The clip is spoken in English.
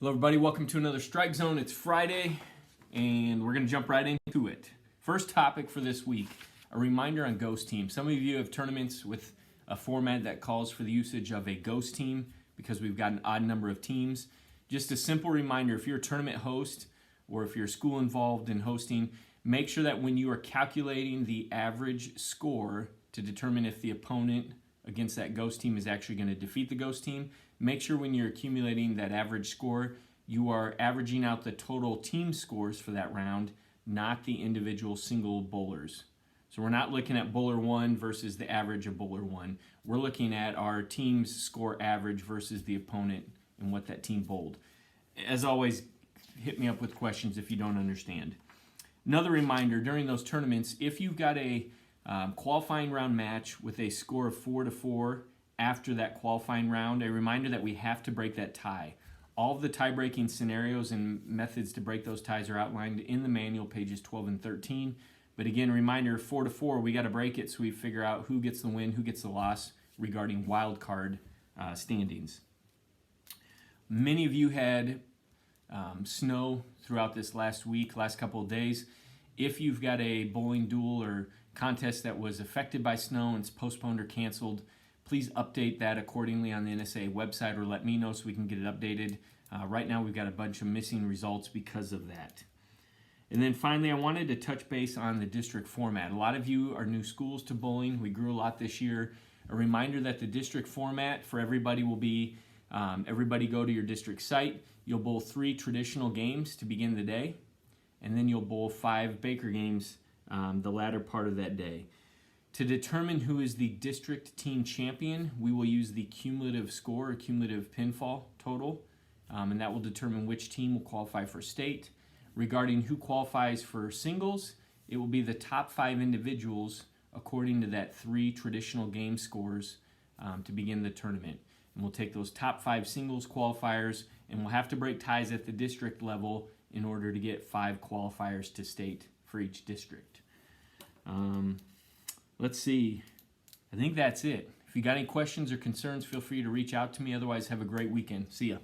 Hello everybody, welcome to another Strike Zone. It's Friday and we're going to jump right into it. First topic for this week, a reminder on ghost teams. Some of you have tournaments with a format that calls for the usage of a ghost team because we've got an odd number of teams. Just a simple reminder, if you're a tournament host or if you're a school involved in hosting, make sure that when you are calculating the average score to determine if the opponent against that ghost team is actually going to defeat the ghost team, make sure when you're accumulating that average score, you are averaging out the total team scores for that round, not the individual single bowlers. So we're not looking at bowler one versus the average of bowler one. We're looking at our team's score average versus the opponent and what that team bowled. As always, hit me up with questions if you don't understand. Another reminder, during those tournaments, if you've got a qualifying round match with a score of 4-4 after that qualifying round, a reminder that we have to break that tie. All of the tie-breaking scenarios and methods to break those ties are outlined in the manual, pages 12 and 13. But again, reminder, 4-4, we got to break it so we figure out who gets the win, who gets the loss regarding wild card standings. Many of you had snow throughout this last couple of days. If you've got a bowling duel or contest that was affected by snow and it's postponed or canceled, please update that accordingly on the NSAA website or let me know so we can get it updated. Right now we've got a bunch of missing results because of that. And then finally, I wanted to touch base on the district format. A lot of you are new schools to bowling. We grew a lot this year. A reminder that the district format for everybody will be, everybody go to your district site. You'll bowl 3 traditional games to begin the day, and then you'll bowl 5 Baker games the latter part of that day. To determine who is the district team champion, we will use the cumulative score or cumulative pinfall total, and that will determine which team will qualify for state. Regarding who qualifies for singles, it will be the top 5 individuals according to that 3 traditional game scores to begin the tournament. And we'll take those top 5 singles qualifiers, and we'll have to break ties at the district level in order to get 5 qualifiers to state for each district. Let's see. I think that's it. If you got any questions or concerns, feel free to reach out to me. Otherwise, have a great weekend. See ya.